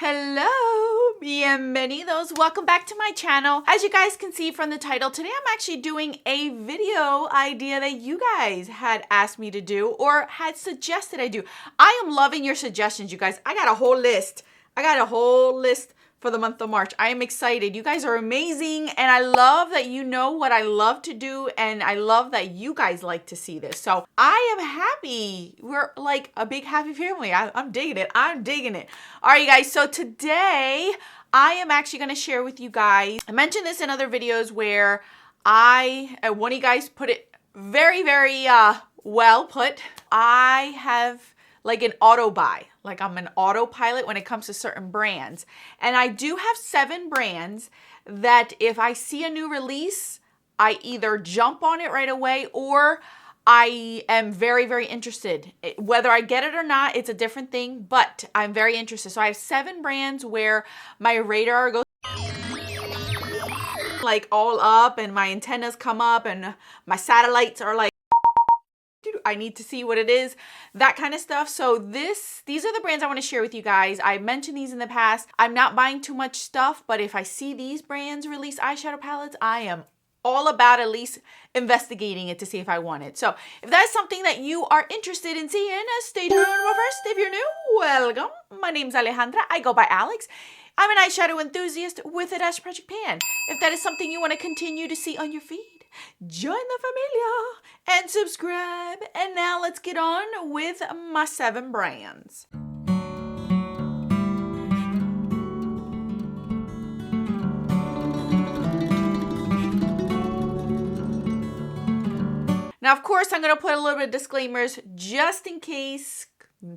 Hello, bienvenidos. Welcome back to my channel. As you guys can see from the title, today I'm actually doing a video idea that you guys had asked me to do or had suggested I do. I am loving your suggestions, you guys. I got a whole list. For the month of March. I am excited. You guys are amazing, and I love that you know what I love to do, and I love that you guys like to see this. So I am happy. We're like a big happy family. I'm digging it. I'm digging it. All right, you guys. So today I am actually going to share with you guys. I mentioned this in other videos where one of you guys put it very, very well put. I have like an auto buy. Like I'm an autopilot when it comes to certain brands. And I do have 7 brands that if I see a new release, I either jump on it right away or I am very, very interested. Whether I get it or not, it's a different thing, but I'm very interested. So I have 7 brands where my radar goes like all up and my antennas come up and my satellites are like, I need to see what it is, that kind of stuff. So these are the brands I want to share with you guys. I mentioned these in the past. I'm not buying too much stuff, but if I see these brands release eyeshadow palettes, I am all about at least investigating it to see if I want it. So if that's something that you are interested in seeing, stay tuned. But first, if you're new, welcome. My name's Alejandra. I go by Alex. I'm an eyeshadow enthusiast with a Dash Project Pan. If that is something you want to continue to see on your feed, join the familia and subscribe. And now let's get on with my 7 brands. Now, of course, I'm going to put a little bit of disclaimers just in case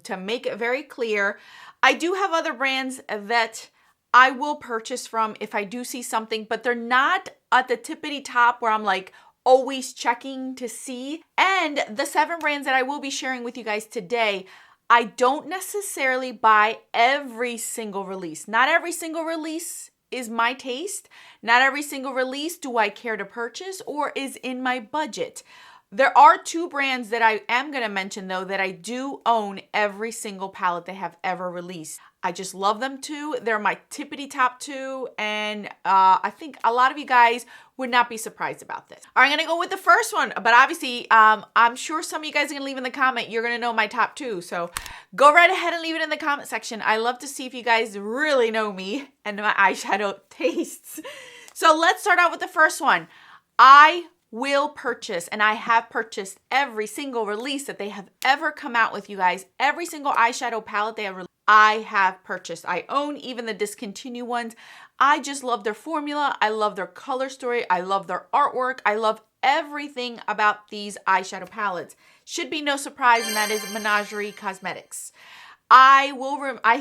to make it very clear. I do have other brands that I will purchase from if I do see something, but they're not at the tippity top where I'm like always checking to see. And the 7 brands that I will be sharing with you guys today, I don't necessarily buy every single release. Not every single release is my taste. Not every single release do I care to purchase or is in my budget. There are 2 brands that I am going to mention though that I do own every single palette they have ever released. I just love them too. They're my tippity top 2, and I think a lot of you guys would not be surprised about this. All right, I'm gonna go with the first one, but obviously I'm sure some of you guys are gonna leave in the comment, you're gonna know my top 2, so go right ahead and leave it in the comment section. I love to see if you guys really know me and my eyeshadow tastes. So let's start out with the first one. I will purchase, and I have purchased every single release that they have ever come out with, you guys. Every single eyeshadow palette they have released, I have purchased. I own even the discontinued ones. I just love their formula. I love their color story. I love their artwork. I love everything about these eyeshadow palettes. Should be no surprise, and that is Menagerie Cosmetics. I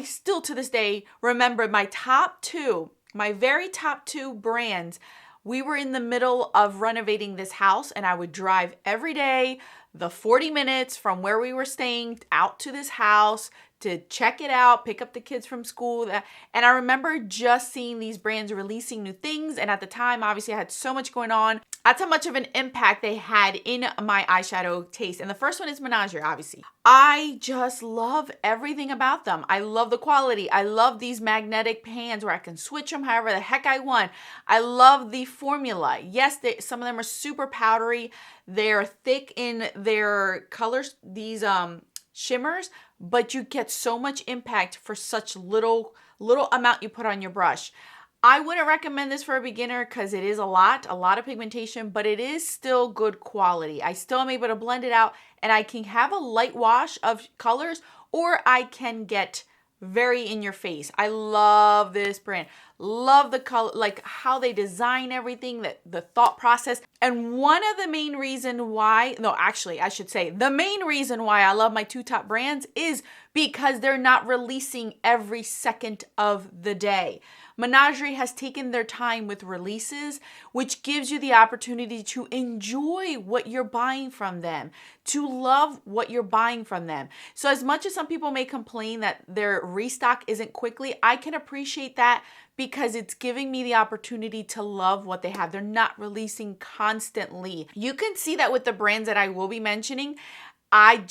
still to this day remember my top 2, my very top 2 brands. We were in the middle of renovating this house, and I would drive every day the 40 minutes from where we were staying out to this house to check it out, pick up the kids from school. And I remember just seeing these brands releasing new things. And at the time, obviously, I had so much going on. That's how much of an impact they had in my eyeshadow taste. And the first one is Menagerie, obviously. I just love everything about them. I love the quality. I love these magnetic pans where I can switch them however the heck I want. I love the formula. Yes, some of them are super powdery. They're thick in their colors, these shimmers, but you get so much impact for such little amount you put on your brush. I wouldn't recommend this for a beginner because it is a lot of pigmentation, but it is still good quality. I still am able to blend it out, and I can have a light wash of colors, or I can get very in your face. I love this brand. Love the color, like how they design everything, the thought process. And one of the main reason why, no, actually, I should say the main reason why I love my 2 top brands is because they're not releasing every second of the day. Menagerie has taken their time with releases, which gives you the opportunity to enjoy what you're buying from them, to love what you're buying from them. So as much as some people may complain that their restock isn't quickly, I can appreciate that because it's giving me the opportunity to love what they have. They're not releasing constantly. You can see that with the brands that I will be mentioning. I'm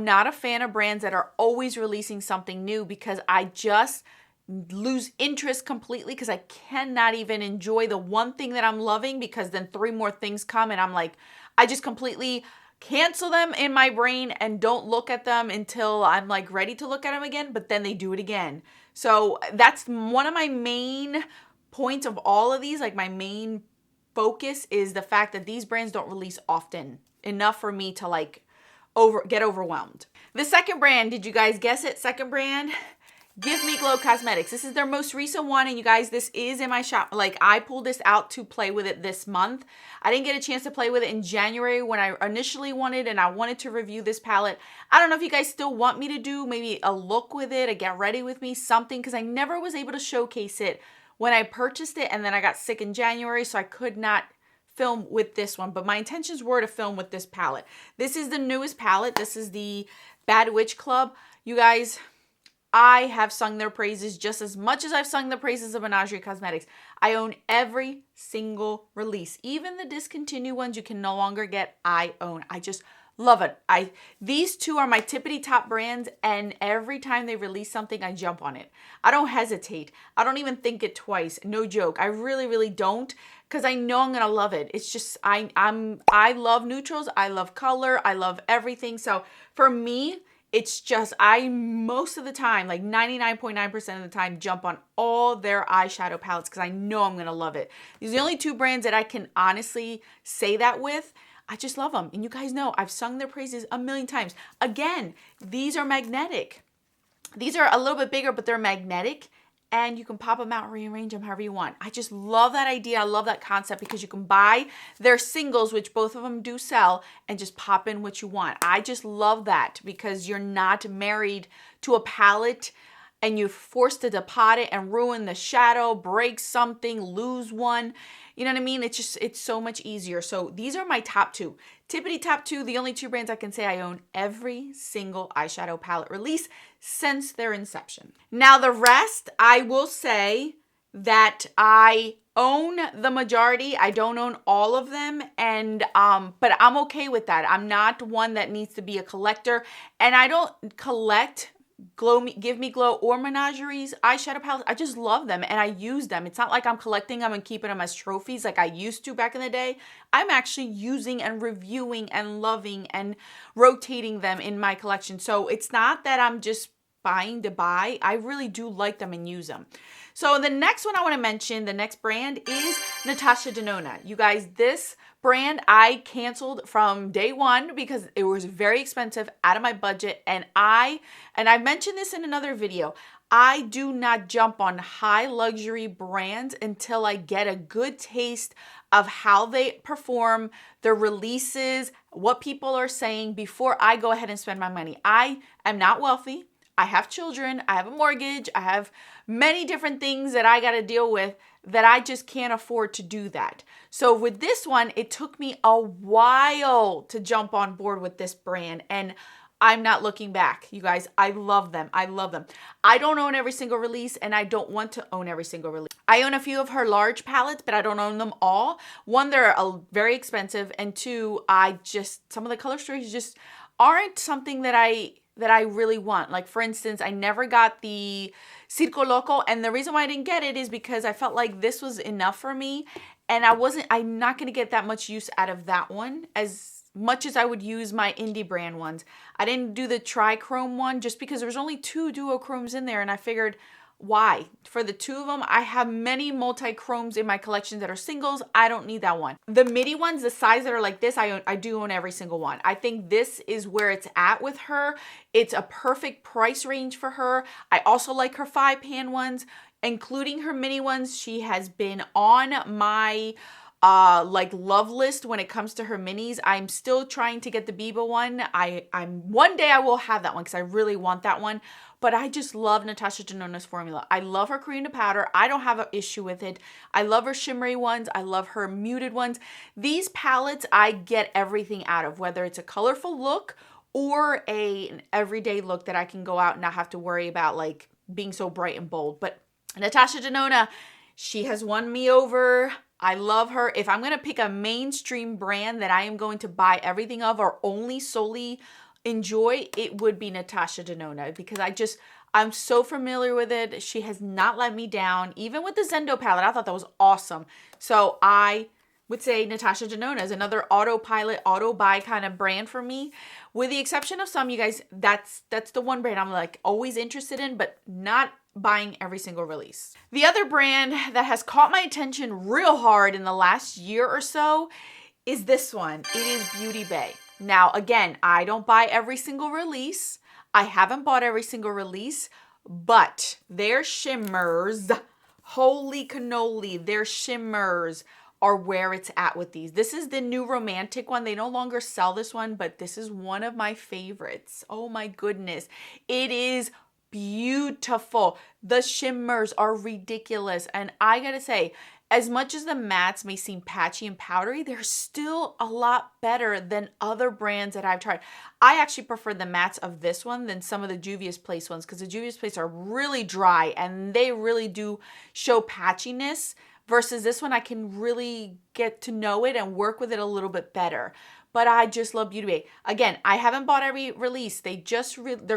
not a fan of brands that are always releasing something new because I just lose interest completely because I cannot even enjoy the one thing that I'm loving, because then 3 more things come and I'm like, I just completely cancel them in my brain and don't look at them until I'm like ready to look at them again, but then they do it again. So that's one of my main points of all of these. Like, my main focus is the fact that these brands don't release often enough for me to like get overwhelmed. The second brand, did you guys guess it? Second brand, Give Me Glow Cosmetics. This is their most recent one, and you guys, this is in my shop. Like, I pulled this out to play with it this month. I didn't get a chance to play with it in January when I initially wanted, and I wanted to review this palette. I don't know if you guys still want me to do maybe a look with it, a get ready with me, something, because I never was able to showcase it when I purchased it, and then I got sick in January, so I could not film with this one, but my intentions were to film with this palette. This is the newest palette. This is the Bad Witch Club. You guys, I have sung their praises just as much as I've sung the praises of Menagerie Cosmetics. I own every single release. Even the discontinued ones you can no longer get, I own. I just love it. These two are my tippity top brands, and every time they release something, I jump on it. I don't hesitate. I don't even think it twice. No joke. I really, really don't, because I know I'm gonna love it. It's just I love neutrals. I love color. I love everything. So for me, it's just, I most of the time, like 99.9% of the time, jump on all their eyeshadow palettes because I know I'm going to love it. These are the only two brands that I can honestly say that with. I just love them. And you guys know I've sung their praises a million times. Again, these are magnetic. These are a little bit bigger, but they're magnetic. And you can pop them out, rearrange them however you want. I just love that idea. I love that concept because you can buy their singles, which both of them do sell, and just pop in what you want. I just love that because you're not married to a palette and you're forced to depot it and ruin the shadow, break something, lose one. You know what I mean? It's so much easier. So these are my top two. Tippity top two, the only two brands I can say I own every single eyeshadow palette release since their inception. Now the rest, I will say that I own the majority. I don't own all of them, and but I'm okay with that. I'm not one that needs to be a collector, and I don't collect Give Me Glow or Menagerie's eyeshadow palettes. I just love them and I use them. It's not like I'm collecting them and keeping them as trophies like I used to back in the day. I'm actually using and reviewing and loving and rotating them in my collection. So it's not that I'm just buying to buy. I really do like them and use them. So the next one I want to mention, the next brand, is Natasha Denona. You guys, this brand I canceled from day one because it was very expensive, out of my budget, and I mentioned this in another video, I do not jump on high luxury brands until I get a good taste of how they perform, their releases, what people are saying before I go ahead and spend my money. I am not wealthy. I have children, I have a mortgage, I have many different things that I got to deal with that I just can't afford to do that. So with this one, it took me a while to jump on board with this brand, and I'm not looking back. You guys, I love them. I love them. I don't own every single release, and I don't want to own every single release. I own a few of her large palettes, but I don't own them all. One, they're very expensive, and two, some of the color stories just aren't something that I really want. Like, for instance, I never got the Circo Loco, and the reason why I didn't get it is because I felt like this was enough for me, and I'm not going to get that much use out of that one as much as I would use my indie brand ones. I didn't do the trichrome one just because there was only 2 duochromes in there, and I figured, why? For the 2 of them, I have many multi-chromes in my collection that are singles. I don't need that one. The midi ones, the size that are like this, I do own every single one. I think this is where it's at with her. It's a perfect price range for her. I also like her 5-pan ones, including her mini ones. She has been on my like love list when it comes to her minis. I'm still trying to get the Biba one. One day I will have that one because I really want that one. But I just love Natasha Denona's formula. I love her cream to powder. I don't have an issue with it. I love her shimmery ones. I love her muted ones. These palettes I get everything out of, whether it's a colorful look or an everyday look that I can go out and not have to worry about like being so bright and bold. But Natasha Denona, she has won me over. I love her. If I'm going to pick a mainstream brand that I am going to buy everything of or only solely enjoy, it would be Natasha Denona, because I'm so familiar with it. She has not let me down. Even with the Zendo palette, I thought that was awesome. So I would say Natasha Denona is another autopilot, auto buy kind of brand for me. With the exception of some, you guys, that's the one brand I'm like always interested in, but not buying every single release. The other brand that has caught my attention real hard in the last year or so is this one. It is Beauty Bay. Now, again, I don't buy every single release. I haven't bought every single release, but their shimmers, holy cannoli, their shimmers are where it's at with these. This is the new romantic one. They no longer sell this one, but this is one of my favorites. Oh my goodness. It is beautiful. The shimmers are ridiculous. And I gotta say, as much as the mattes may seem patchy and powdery, they're still a lot better than other brands that I've tried. I actually prefer the mattes of this one than some of the Juvia's Place ones because the Juvia's Place are really dry and they really do show patchiness versus this one I can really get to know it and work with it a little bit better. But I just love Beauty Bay. Again, I haven't bought every release. They're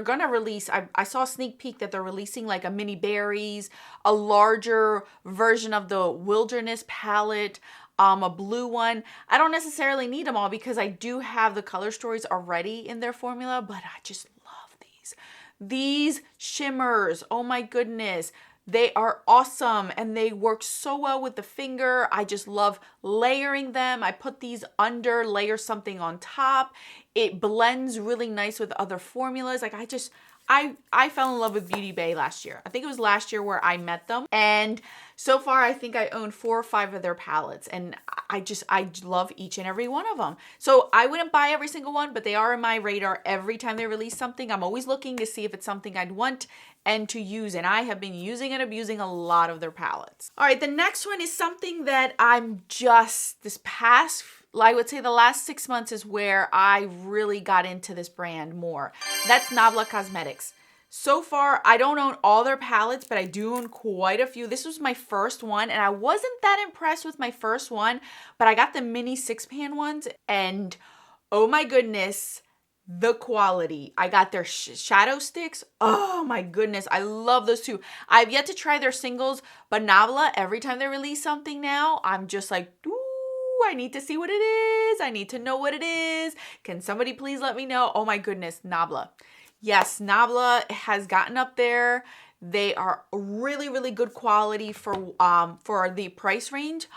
going to release, I saw a sneak peek that they're releasing like a mini berries, a larger version of the Wilderness palette, a blue one. I don't necessarily need them all because I do have the color stories already in their formula, but I just love these. These shimmers, oh my goodness. They are awesome and they work so well with the finger. I just love layering them. I put these under, layer something on top. It blends really nice with other formulas. Like I fell in love with Beauty Bay last year. I think it was last year where I met them. And so far, I think I own 4 or 5 of their palettes. And I love each and every one of them. So I wouldn't buy every single one, but they are in my radar every time they release something. I'm always looking to see if it's something I'd want and to use. And I have been using and abusing a lot of their palettes. All right, the next one is something that I'm just, this past, I would say the last 6 months is where I really got into this brand more. That's Nabla Cosmetics. So far, I don't own all their palettes, but I do own quite a few. This was my first one, and I wasn't that impressed with my first one, but I got the mini 6-pan ones, and oh my goodness, the quality. I got their shadow sticks. Oh my goodness, I love those too. I've yet to try their singles, but Nabla, every time they release something now, I'm just like, ooh, I need to see what it is. I need to know what it is. Can somebody please let me know? Oh my goodness, Nabla. Yes, Nabla has gotten up there. They are really, really good quality for the price range.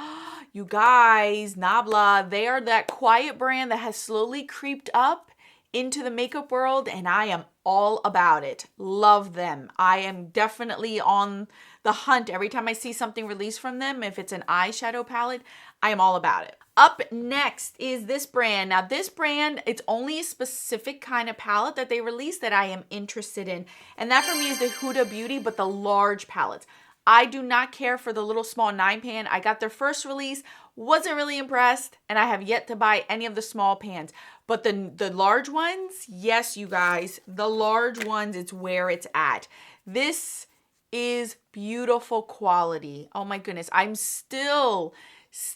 You guys, Nabla, they are that quiet brand that has slowly creeped up into the makeup world, and I am all about it. Love them. I am definitely on the hunt every time I see something released from them. If it's an eyeshadow palette, I am all about it. Up next is this brand. Now this brand, it's only a specific kind of palette that they release that I am interested in. And that for me is the Huda Beauty, but the large palettes. I do not care for the little small 9-pan. I got their first release, wasn't really impressed, and I have yet to buy any of the small pans. But the large ones, yes, you guys, the large ones, it's where it's at. This is beautiful quality. Oh my goodness, I'm still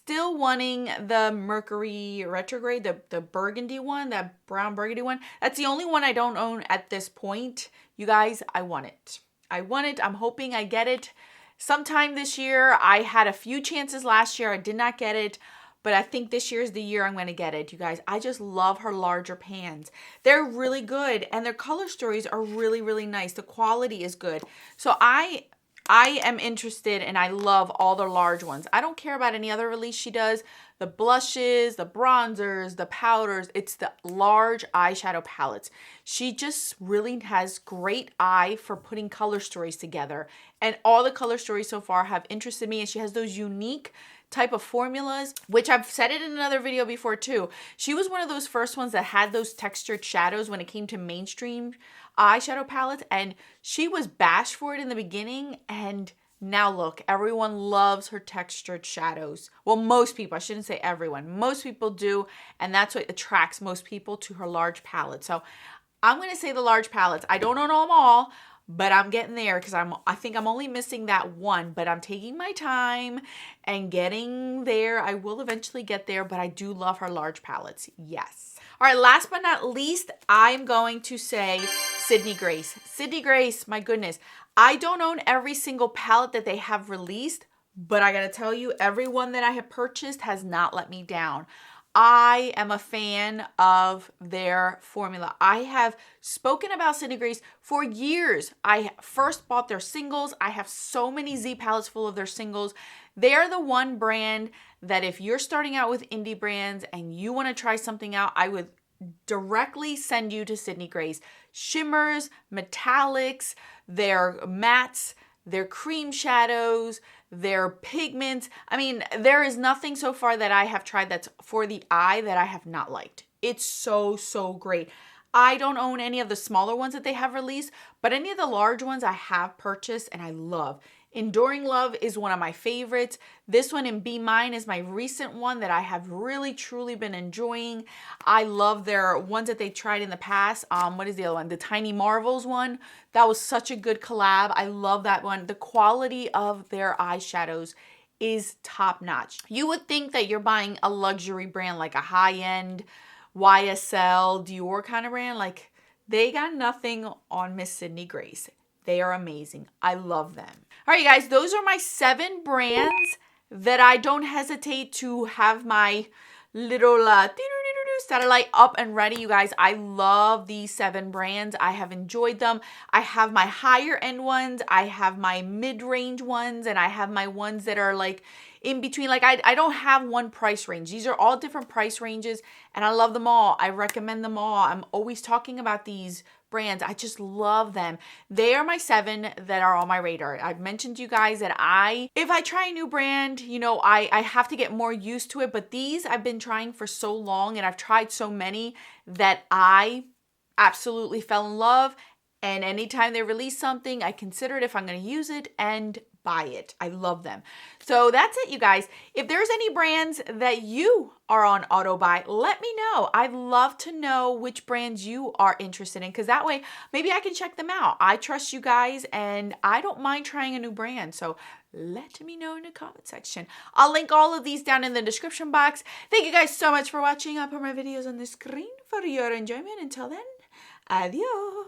wanting the Mercury Retrograde, the burgundy one, that brown burgundy one. That's the only one I don't own at this point. You guys, I want it. I want it. I'm hoping I get it sometime this year. I had a few chances last year. I did not get it, but I think this year is the year I'm going to get it, you guys. I just love her larger pans. They're really good, and their color stories are really, really nice. The quality is good. So I am interested, and I love all the large ones. I don't care about any other release she does. The blushes, the bronzers, the powders. It's the large eyeshadow palettes. She just really has great eye for putting color stories together. And all the color stories so far have interested me. And she has those unique type of formulas, which I've said it in another video before too. She was one of those first ones that had those textured shadows when it came to mainstream eyeshadow palettes, and she was bashed for it in the beginning, and now look, everyone loves her textured shadows. Well, most people, I shouldn't say everyone, most people do, and that's what attracts most people to her large palette. So I'm going to say the large palettes. I don't own them all, but I'm getting there because I think I'm only missing that one, but I'm taking my time and getting there. I will eventually get there, but I do love her large palettes. Yes. All right, last but not least, I'm going to say Sydney Grace. Sydney Grace, my goodness. I don't own every single palette that they have released, but I gotta tell you, every one that I have purchased has not let me down. I am a fan of their formula. I have spoken about Sydney Grace for years. I first bought their singles. I have so many Z palettes full of their singles. They are the one brand that if you're starting out with indie brands and you want to try something out, I would directly send you to Sydney Grace. Shimmers, metallics, their mattes, their cream shadows, their pigments. I mean, there is nothing so far that I have tried that's for the eye that I have not liked. It's so, so great. I don't own any of the smaller ones that they have released, but any of the large ones I have purchased and I love. Enduring Love is one of my favorites. This one in Be Mine is my recent one that I have really truly been enjoying. I love their ones that they tried in the past. What is the other one? The Tiny Marvels one. That was such a good collab. I love that one. The quality of their eyeshadows is top notch. You would think that you're buying a luxury brand, like a high-end YSL, Dior kind of brand. Like, they got nothing on Miss Sydney Grace. They are amazing. I love them. All right, you guys, those are my 7 brands that I don't hesitate to have my little satellite up and ready. You guys, I love these 7 brands. I have enjoyed them. I have my higher end ones. I have my mid-range ones, and I have my ones that are like in between. Like, I don't have one price range. These are all different price ranges, and I love them all. I recommend them all. I'm always talking about these brands. I just love them. They are my 7 that are on my radar. I've mentioned to you guys that if I try a new brand, you know, I have to get more used to it. But these I've been trying for so long, and I've tried so many that I absolutely fell in love. And anytime they release something, I consider it if I'm going to use it and buy it. I love them. So that's it, you guys. If there's any brands that you are on auto buy, let me know. I'd love to know which brands you are interested in, because that way maybe I can check them out. I trust you guys and I don't mind trying a new brand. So let me know in the comment section. I'll link all of these down in the description box. Thank you guys so much for watching. I'll put my videos on the screen for your enjoyment. Until then, adios.